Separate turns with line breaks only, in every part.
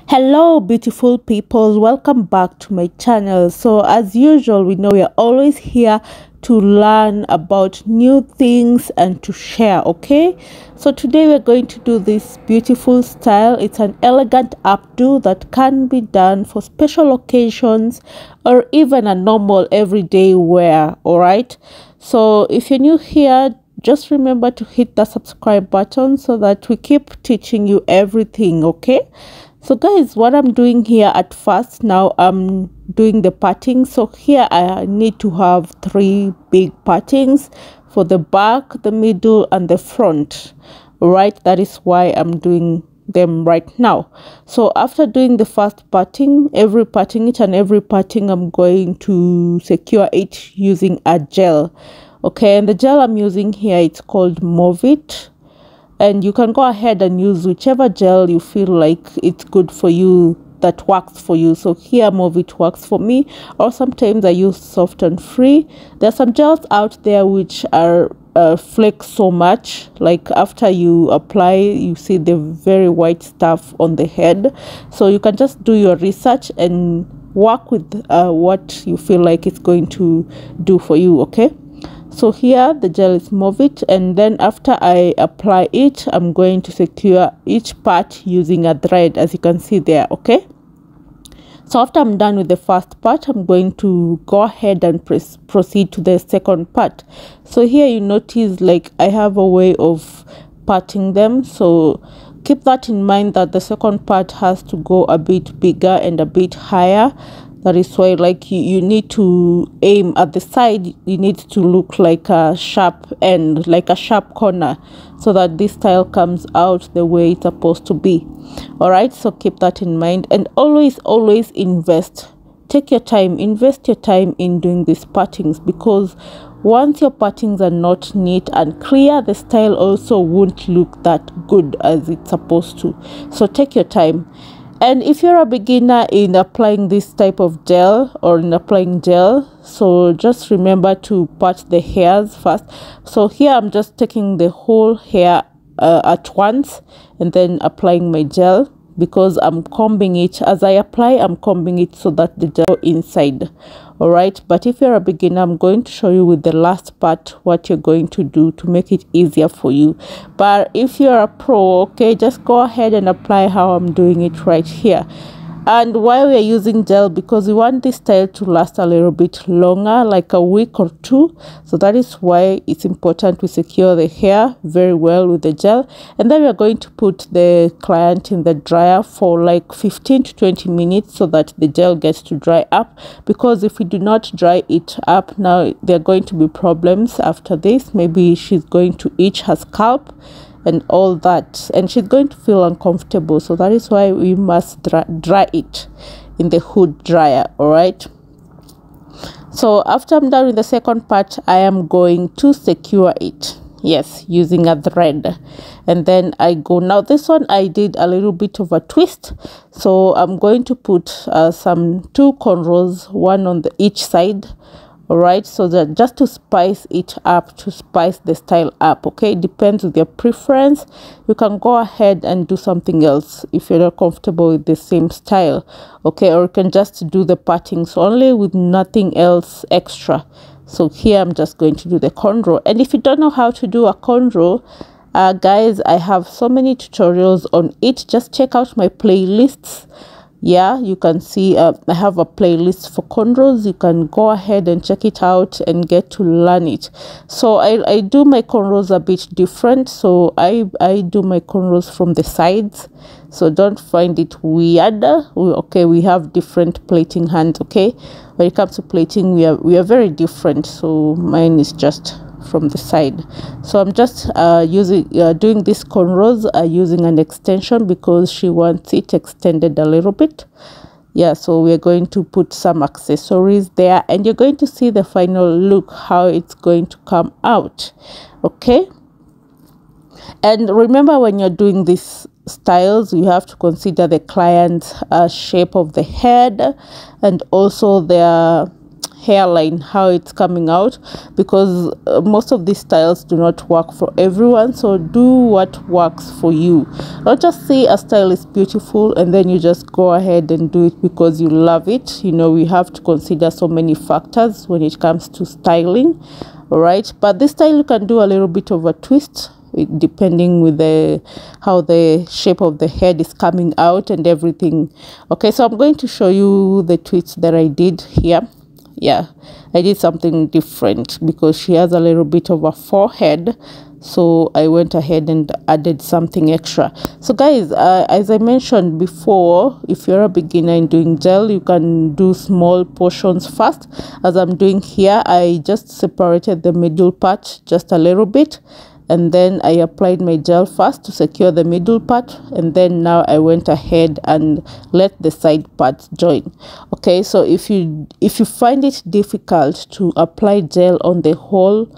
Hello beautiful people, welcome back to my channel. So as usual, we know we are always here to learn about new things and to share. Okay, so today we're going to do this beautiful style. It's an elegant updo that can be done for special occasions or even a normal everyday wear. All right, so if you're new here, just remember to hit the subscribe button so that we keep teaching you everything. Okay, so guys, what I'm doing here at first, now I'm doing the parting. So here I need to have 3 big partings for the back, the middle and the front. All right, that is why I'm doing them right now. So after doing the first parting, each and every parting, I'm going to secure it using a gel. Okay, and the gel I'm using here, it's called Movit, and you can go ahead and use whichever gel you feel like it's good for you, that works for you. So here Movit works for me, or sometimes I use Soft and Free. There's some gels out there which are flake so much, like after you apply you see the very white stuff on the head. So you can just do your research and work with what you feel like it's going to do for you. Okay, so here the gel is Movit, and then after I apply it, I'm going to secure each part using a thread, as you can see there. Okay, so after I'm done with the first part, I'm going to go ahead and proceed to the second part. So here you notice like I have a way of parting them, so keep that in mind that the second part has to go a bit bigger and a bit higher. That is why, like, you need to aim at the side. You need to look like a sharp end, like a sharp corner, so that this style comes out the way it's supposed to be. All right, so keep that in mind, and always invest. Take your time, invest your time in doing these partings, because once your partings are not neat and clear, the style also won't look that good as it's supposed to. So take your time. And if you're a beginner in applying this type of gel or in applying gel, so just remember to part the hairs first. So here I'm just taking the whole hair at once and then applying my gel, because I'm combing it. As I apply, I'm combing it so that the gel inside. All right, but if you're a beginner, I'm going to show you with the last part what you're going to do to make it easier for you. But if you're a pro, okay, just go ahead and apply how I'm doing it right here. And why we are using gel, because we want this style to last a little bit longer, like a week or 2. So that is why it's important we secure the hair very well with the gel. And then we are going to put the client in the dryer for like 15 to 20 minutes so that the gel gets to dry up. Because if we do not dry it up now, there are going to be problems after this. Maybe she's going to itch her scalp and all that, and she's going to feel uncomfortable. So that is why we must dry it in the hood dryer. All right, so after I'm done with the second part, I am going to secure it, yes, using a thread. And then I go, now this one I did a little bit of a twist, so I'm going to put some 2 cornrows, one on each side. All right, so that just to spice it up, to spice the style up. Okay, it depends with your preference. You can go ahead and do something else if you're not comfortable with the same style. Okay, or you can just do the partings only with nothing else extra. So here I'm just going to do the cornrow. And if you don't know how to do a cornrow, guys, I have so many tutorials on it. Just check out my playlists. Yeah, you can see I have a playlist for cornrows. You can go ahead and check it out and get to learn it. So I do my cornrows a bit different. So I do my cornrows from the sides, so don't find it weird. Okay, we have different plaiting hands. Okay, when it comes to plaiting, we are very different. So mine is just from the side. So I'm just doing this cornrows using an extension, because she wants it extended a little bit. Yeah, so we're going to put some accessories there, and you're going to see the final look, how it's going to come out. Okay, and remember, when you're doing these styles, you have to consider the client's shape of the head and also their hairline, how it's coming out, because most of these styles do not work for everyone. So do what works for you. Don't just say a style is beautiful and then you just go ahead and do it because you love it. You know, we have to consider so many factors when it comes to styling. All right, but this style you can do a little bit of a twist depending with how the shape of the head is coming out and everything. Okay, so I'm going to show you the twist that I did here. Yeah, I did something different because she has a little bit of a forehead, so I went ahead and added something extra. So guys, as I mentioned before, if you're a beginner in doing gel, you can do small portions first. As I'm doing here, I just separated the middle part just a little bit, and then I applied my gel first to secure the middle part, and then now I went ahead and let the side parts join. Okay, so if you find it difficult to apply gel on the whole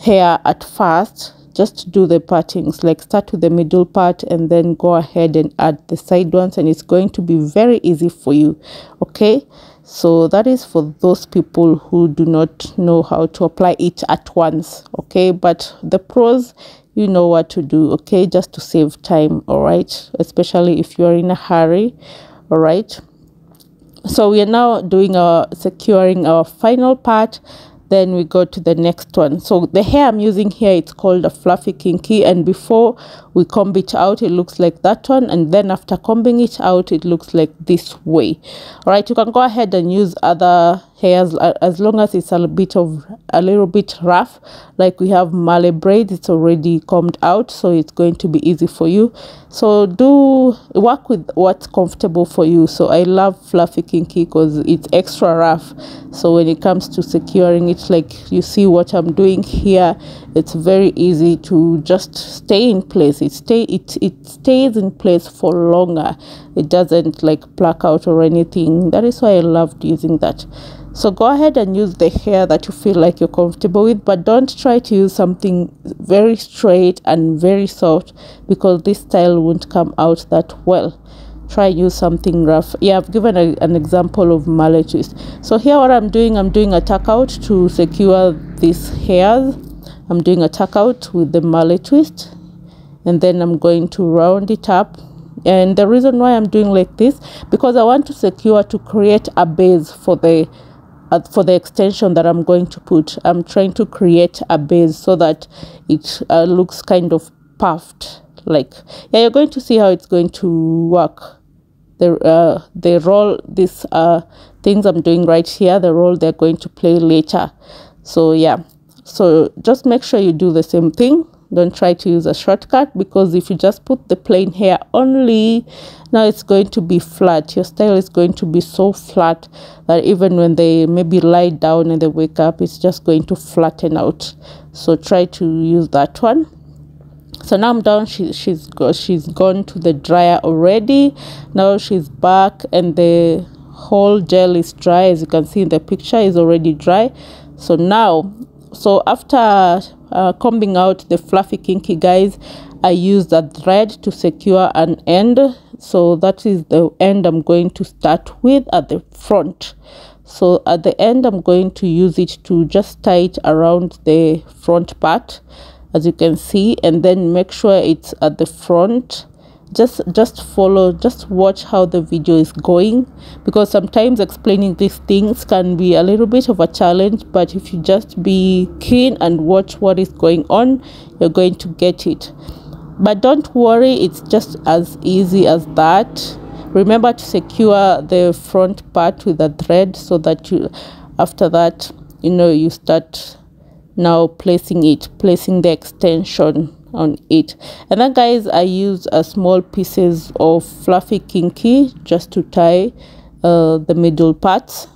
hair at first, just do the partings, like start with the middle part and then go ahead and add the side ones, and it's going to be very easy for you. Okay, so that is for those people who do not know how to apply it at once. Okay, but the pros, you know what to do. Okay, just to save time. All right, especially if you are in a hurry. All right, so we are now doing securing our final part. Then we go to the next one. So the hair I'm using here, it's called a fluffy kinky, and before we comb it out, it looks like that one, and then after combing it out, it looks like this way. All right, you can go ahead and use other hairs as long as it's a little bit rough, like we have Malay braid. It's already combed out, so it's going to be easy for you. So do work with what's comfortable for you. So I love fluffy kinky because it's extra rough, so when it comes to securing it, like you see what I'm doing here, it's very easy to just stay in place. It stays in place for longer. It doesn't like pluck out or anything. That is why I loved using that. So go ahead and use the hair that you feel like you're comfortable with, but don't try to use something very straight and very soft, because this style won't come out that well. Try use something rough. Yeah, I've given an example of Malay twist. So here what I'm doing a tuck out to secure these hairs. I'm doing a tuck out with the Malay twist, and then I'm going to round it up. And the reason why I'm doing like this, because I want to secure, to create a base for the extension that I'm going to put. I'm trying to create a base so that it looks kind of puffed. Like, yeah, you're going to see how it's going to work. The role, these things I'm doing right here, the role they're going to play later. So yeah, so just make sure you do the same thing. Don't try to use a shortcut, because if you just put the plain hair only, now it's going to be flat. Your style is going to be so flat that even when they maybe lie down and they wake up, it's just going to flatten out. So try to use that one. So now I'm done. She's gone to the dryer already. Now she's back and the whole gel is dry. As you can see in the picture, is already dry. So now, so after combing out the fluffy kinky, guys, I used a thread to secure an end. So that is the end I'm going to start with at the front. So at the end, I'm going to use it to just tie it around the front part, as you can see, and then make sure it's at the front. Just follow, just watch how the video is going, because sometimes explaining these things can be a little bit of a challenge, but if you just be keen and watch what is going on, you're going to get it. But don't worry, it's just as easy as that. Remember to secure the front part with a thread, so that you, after that, you know, you start now placing the extension on it. And then, guys, I used small pieces of fluffy kinky just to tie the middle parts.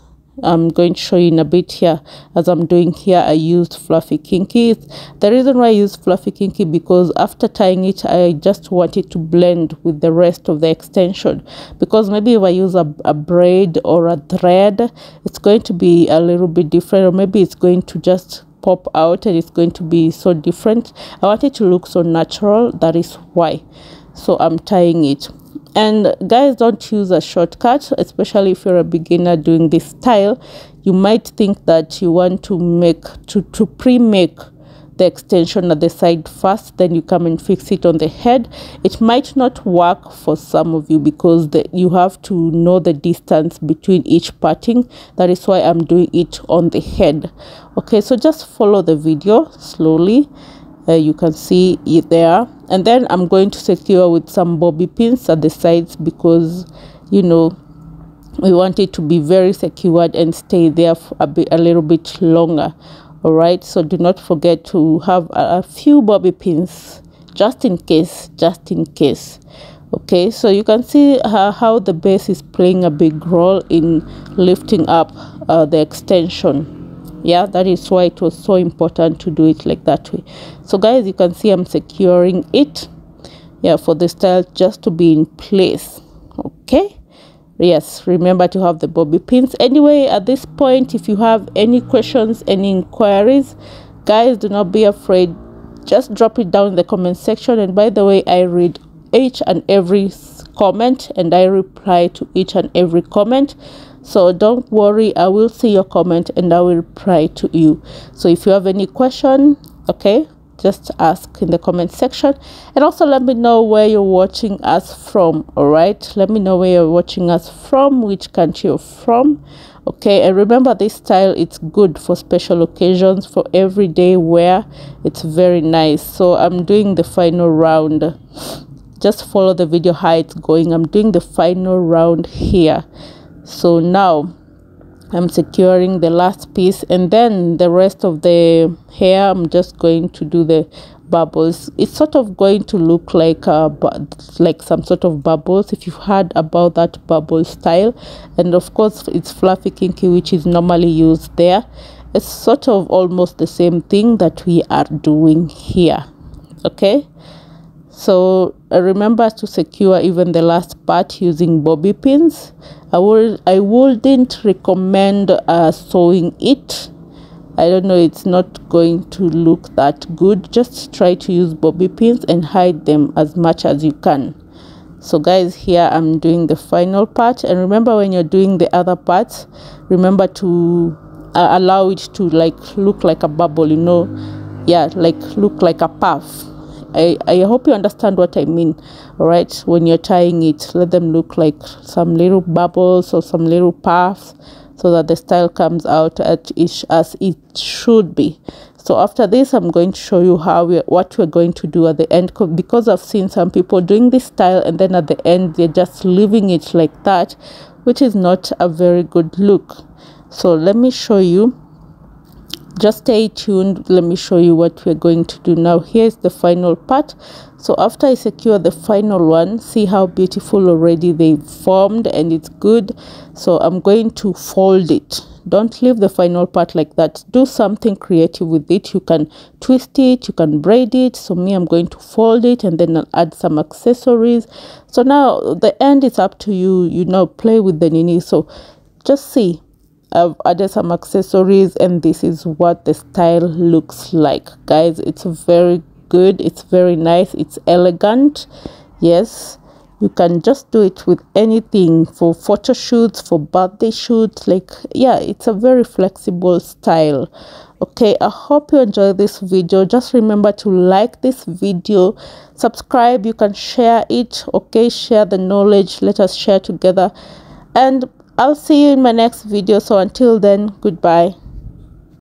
I'm going to show you in a bit here. As I'm doing here, I used fluffy kinky. The reason why I used fluffy kinky, because after tying it, I just want it to blend with the rest of the extension. Because maybe if I use a braid or a thread, it's going to be a little bit different, or maybe it's going to just pop out and it's going to be so different. I want it to look so natural. That is why. So I'm tying it. And guys, don't use a shortcut, especially if you're a beginner doing this style. You might think that you want to pre-make the extension at the side first, then you come and fix it on the head. It might not work for some of you because you have to know the distance between each parting. That is why I'm doing it on the head. Okay, so just follow the video slowly. You can see it there, and then I'm going to secure with some bobby pins at the sides because, you know, we want it to be very secured and stay there for a little bit longer. All right, so do not forget to have a few bobby pins just in case. Okay, so you can see how the base is playing a big role in lifting up the extension. Yeah, that is why it was so important to do it like that way. So guys, you can see I'm securing it, yeah, for the style just to be in place. Okay, yes, remember to have the bobby pins. Anyway, at this point, if you have any questions, any inquiries, guys, do not be afraid. Just drop it down in the comment section. And by the way, I read each and every comment and I reply to each and every comment. So don't worry, I will see your comment and I will reply to you. So if you have any question, okay, just ask in the comment section. And also let me know where you're watching us from. All right, let me know where you're watching us from, which country you're from. Okay, and remember, this style, it's good for special occasions, for everyday wear. It's very nice. So I'm doing the final round. Just follow the video how it's going. I'm doing the final round here. So now I'm securing the last piece, and then the rest of the hair I'm just going to do the bubbles. It's sort of going to look like some sort of bubbles, if you've heard about that bubble style. And of course it's fluffy kinky, which is normally used there. It's sort of almost the same thing that we are doing here. Okay, so remember to secure even the last part using bobby pins. I wouldn't recommend sewing it. I don't know, it's not going to look that good. Just try to use bobby pins and hide them as much as you can. So guys, here I'm doing the final part. And remember, when you're doing the other parts, remember to allow it to like look like a bubble, you know, yeah, like look like a puff. I hope you understand what I mean. All right, when you're tying it, let them look like some little bubbles or some little puffs, so that the style comes out as it should be. So after this, I'm going to show you what we're going to do at the end, because I've seen some people doing this style and then at the end they're just leaving it like that, which is not a very good look. So let me show you. Just stay tuned. Let me show you what we're going to do now. Here's the final part. So after I secure the final one, see how beautiful already they formed, and it's good. So I'm going to fold it. Don't leave the final part like that. Do something creative with it. You can twist it, you can braid it. So me, I'm going to fold it and then I'll add some accessories. So now the end is up to you. You know, play with the nini. So just see, I've added some accessories and this is what the style looks like. Guys, it's very good, it's very nice, it's elegant. Yes, you can just do it with anything, for photo shoots, for birthday shoots, like, yeah, it's a very flexible style. Okay, I hope you enjoyed this video. Just remember to like this video, subscribe, you can share it. Okay, share the knowledge, let us share together, and I'll see you in my next video. So until then, goodbye.